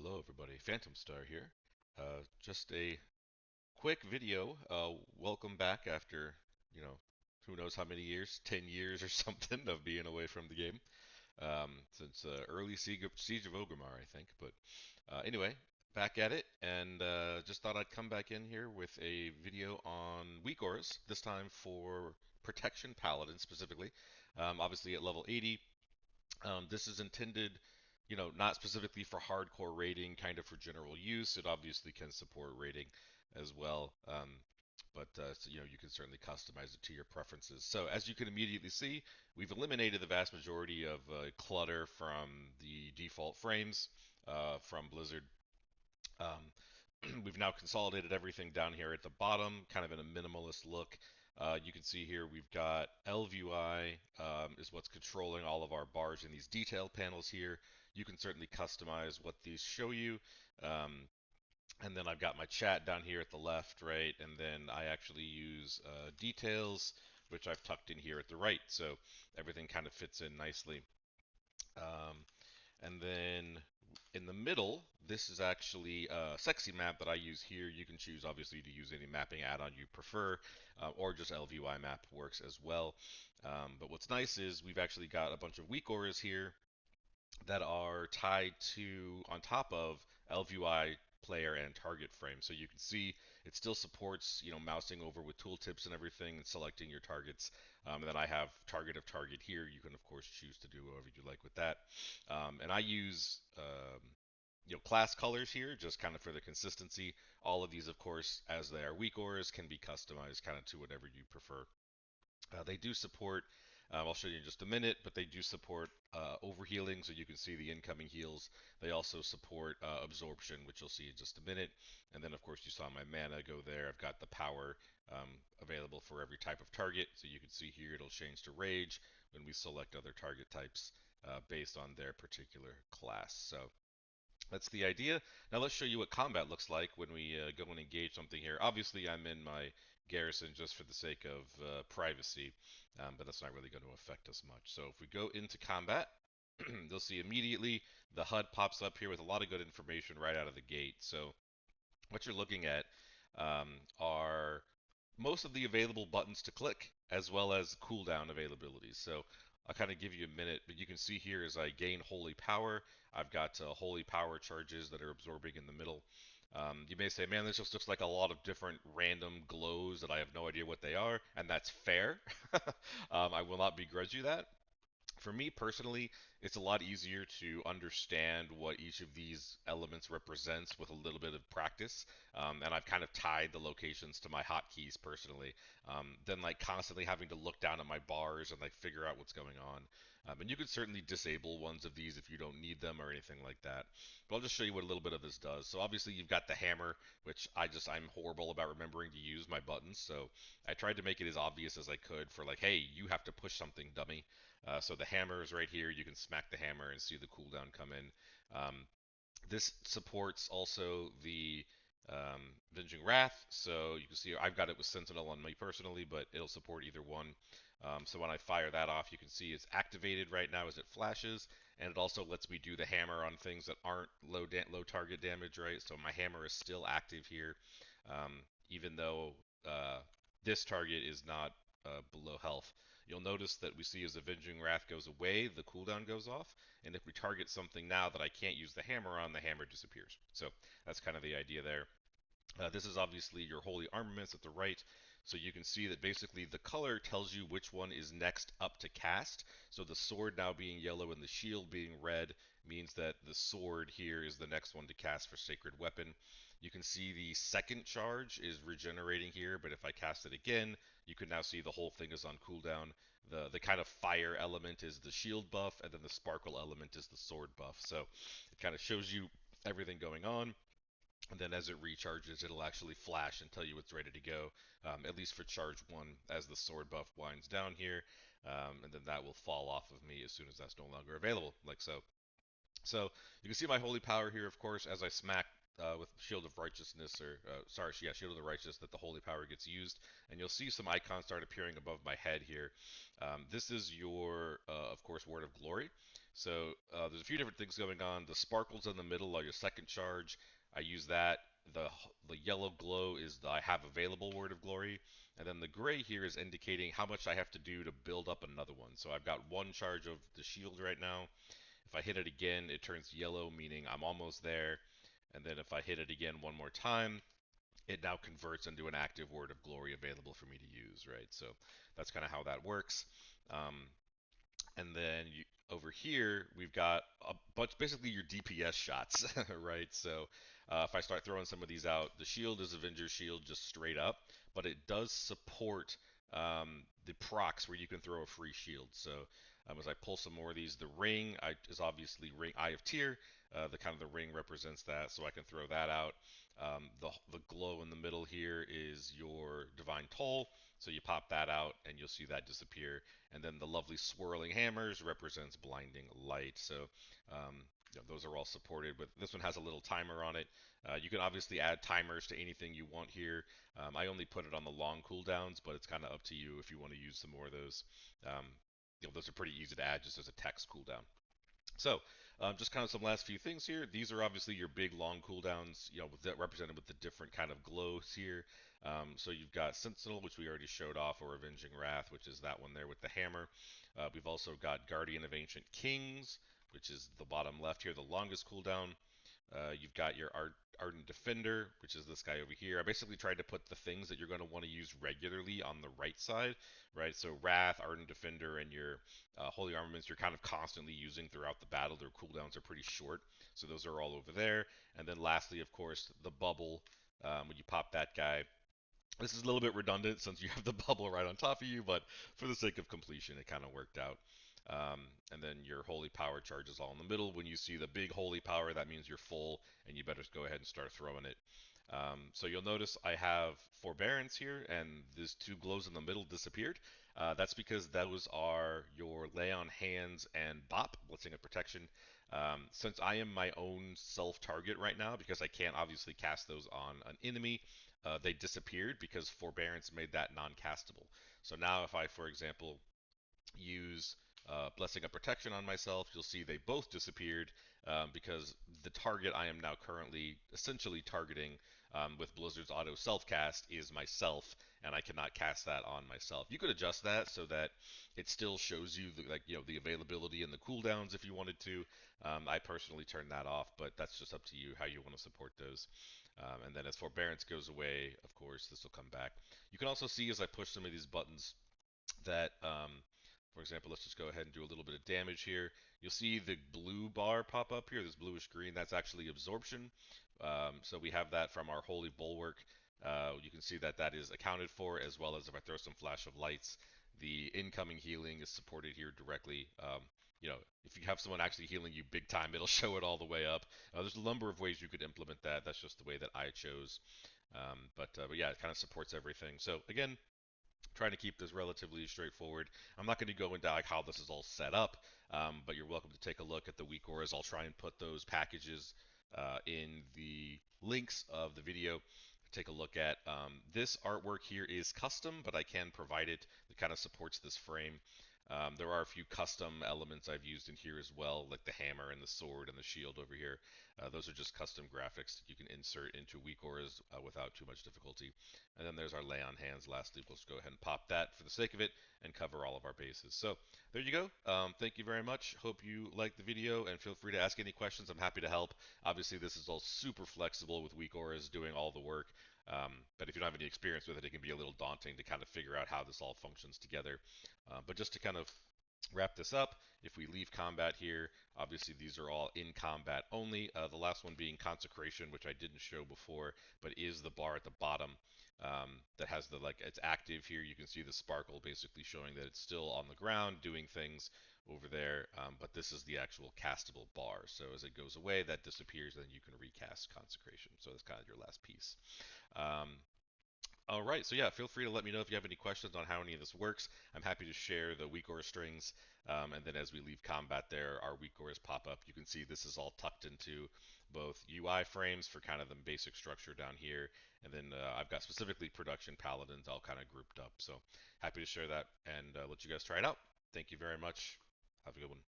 Hello everybody, Phantom Star here. Just a quick video. Welcome back after, you know, who knows how many years, 10 years or something of being away from the game. Since early Siege of Orgrimmar, I think. But anyway, back at it, and just thought I'd come back in here with a video on WeakAuras, this time for Protection Paladins specifically. Obviously at level 80, this is intended, not specifically for hardcore raiding, kind of for general use. It obviously can support raiding as well, but you can certainly customize it to your preferences. So as you can immediately see, we've eliminated the vast majority of clutter from the default frames from Blizzard. We've now consolidated everything down here at the bottom, kind of in a minimalist look. You can see here we've got ElvUI is what's controlling all of our bars in these detail panels here. You can certainly customize what these show you. And then I've got my chat down here at the left, right? And then I actually use details, which I've tucked in here at the right. So everything kind of fits in nicely. Um, and then in the middle, this is actually a sexy map that I use here. You can choose, obviously, to use any mapping add-on you prefer, or just ElvUI map works as well. But what's nice is we've actually got a bunch of WeakAuras here that are tied to, on top of ElvUI player and target frame. So you can see it still supports, mousing over with tooltips and everything and selecting your targets. And then I have target of target here. You can, of course, choose to do whatever you like with that. And I use class colors here, just kind of for the consistency. All of these, of course, as they are WeakAuras, can be customized kind of to whatever you prefer. They do support, I'll show you in just a minute, but they do support overhealing, so you can see the incoming heals. They also support absorption, which you'll see in just a minute. And then, of course, you saw my mana go there. I've got the power available for every type of target. So you can see here it'll change to rage when we select other target types based on their particular class. So that's the idea. Now let's show you what combat looks like when we go and engage something here. Obviously, I'm in my garrison just for the sake of privacy, but that's not really going to affect us much. So if we go into combat, you'll see immediately the HUD pops up here with a lot of good information right out of the gate. So what you're looking at are most of the available buttons to click, as well as cooldown availabilities. So I'll kind of give you a minute, but you can see here as I gain holy power, I've got holy power charges that are absorbing in the middle. You may say, man, this just looks like a lot of different random glows that I have no idea what they are, and that's fair. I will not begrudge you that. For me personally, it's a lot easier to understand what each of these elements represents with a little bit of practice. And I've kind of tied the locations to my hotkeys personally, than like constantly having to look down at my bars and like figure out what's going on. And you can certainly disable ones of these if you don't need them or anything like that. But I'll just show you what a little bit of this does. So obviously you've got the hammer, which I'm horrible about remembering to use my buttons. So I tried to make it as obvious as I could for like, hey, you have to push something, dummy. So the hammer is right here. You can smack the hammer and see the cooldown come in. This supports also the Venging Wrath. So you can see I've got it with Sentinel on me personally, but it'll support either one. So when I fire that off, you can see it's activated right now as it flashes, and it also lets me do the hammer on things that aren't low target damage, right? So my hammer is still active here, even though this target is not below health. You'll notice that we see as Avenging Wrath goes away, the cooldown goes off, and if we target something now that I can't use the hammer on, the hammer disappears. So that's kind of the idea there. This is obviously your holy armaments at the right, so you can see that basically the color tells you which one is next up to cast. So the sword now being yellow and the shield being red means that the sword here is the next one to cast for Sacred Weapon. You can see the second charge is regenerating here, but if I cast it again, you can now see the whole thing is on cooldown. The kind of fire element is the shield buff, and then the sparkle element is the sword buff. So it kind of shows you everything going on. And then as it recharges, it'll actually flash and tell you it's ready to go, at least for charge 1 as the sword buff winds down here. And then that will fall off of me as soon as that's no longer available, like so. So you can see my holy power here, of course, as I smack with Shield of Righteousness, or sorry, yeah, Shield of the Righteous, that the holy power gets used, and you'll see some icons start appearing above my head here. This is your, of course, Word of Glory. So there's a few different things going on. The sparkles in the middle are your second charge. I use that. The the yellow glow is the I have available Word of Glory, and then the gray here is indicating how much I have to do to build up another one. So I've got one charge of the shield right now. If I hit it again, it turns yellow, meaning I'm almost there. And then if I hit it again one more time, it now converts into an active Word of Glory available for me to use, right? So that's kind of how that works. Um, and then over here, we've got a bunch, basically your DPS shots, right? So if I start throwing some of these out, the shield is Avenger Shield just straight up, but it does support the procs where you can throw a free shield. So as I pull some more of these, the ring is obviously ring Eye of Tyr. The kind of the ring represents that, so I can throw that out. The glow in the middle here is your Divine Toll, so you pop that out and you'll see that disappear. And then the lovely swirling hammers represents blinding light. So those are all supported. But this one has a little timer on it. You can obviously add timers to anything you want here. I only put it on the long cooldowns, but it's kind of up to you if you want to use some more of those. Um, those are pretty easy to add just as a text cooldown. So, just kind of some last few things here. These are obviously your big long cooldowns, that represented with the different kind of glows here. So you've got Sentinel, which we already showed off, or Avenging Wrath, which is that one there with the hammer. We've also got Guardian of Ancient Kings, which is the bottom left here, the longest cooldown. You've got your Ardent Defender, which is this guy over here. I basically tried to put the things that you're going to want to use regularly on the right side, right? So Wrath, Ardent Defender, and your Holy Armaments you're kind of constantly using throughout the battle. Their cooldowns are pretty short, so those are all over there. And then lastly, of course, the Bubble. When you pop that guy, this is a little bit redundant since you have the bubble right on top of you, but for the sake of completion, it kind of worked out. And then your holy power charge is all in the middle. When you see the big holy power, that means you're full, and you better go ahead and start throwing it. So you'll notice I have forbearance here, and these two glows in the middle disappeared. That's because those are your lay on hands and bop, blessing of protection. Since I am my own self-target right now, because I can't obviously cast those on an enemy, they disappeared because forbearance made that non-castable. So now if I, for example, use Blessing of Protection on myself, you'll see they both disappeared because the target I am now currently essentially targeting with Blizzard's auto self-cast is myself, and I cannot cast that on myself. You could adjust that so that it still shows you the availability and the cooldowns if you wanted to. I personally turn that off, but that's just up to you how you want to support those. And then as forbearance goes away, of course, this will come back. You can also see as I push some of these buttons that, for example, let's just go ahead and do a little bit of damage here. You'll see the blue bar pop up here, this bluish green, that's actually absorption. So we have that from our Holy Bulwark. You can see that that is accounted for, as well as if I throw some flash of lights, the incoming healing is supported here directly. If you have someone actually healing you big time, it'll show it all the way up. There's a number of ways you could implement that. That's just the way that I chose. But yeah, it kind of supports everything. So again, trying to keep this relatively straightforward. I'm not going to go into like how this is all set up, but you're welcome to take a look at the WeakAuras. I'll try and put those packages in the links of the video. Take a look at this artwork here is custom, but I can provide it. It kind of supports this frame. There are a few custom elements I've used in here as well, like the hammer and the sword and the shield over here. Those are just custom graphics that you can insert into WeakAuras without too much difficulty. And then there's our lay on hands. Lastly, we'll just go ahead and pop that for the sake of it and cover all of our bases. So there you go. Thank you very much. Hope you liked the video and feel free to ask any questions. I'm happy to help. Obviously, this is all super flexible with WeakAuras doing all the work. But if you don't have any experience with it, it can be a little daunting to kind of figure out how this all functions together. But just to kind of wrap this up, if we leave combat here, obviously these are all in combat only. The last one being Consecration, which I didn't show before, but is the bar at the bottom that has it's active here. You can see the sparkle basically showing that it's still on the ground doing things over there, but this is the actual castable bar. So as it goes away, that disappears, and then you can recast Consecration. So that's kind of your last piece. Um, All right, so yeah, feel free to let me know if you have any questions on how any of this works. I'm happy to share the weak aura strings, and then as we leave combat there, our weak auras pop up. You can see this is all tucked into both UI frames for kind of the basic structure down here, and then I've got specifically Production Paladins all kind of grouped up. So happy to share that and let you guys try it out. Thank you very much. Have a good one.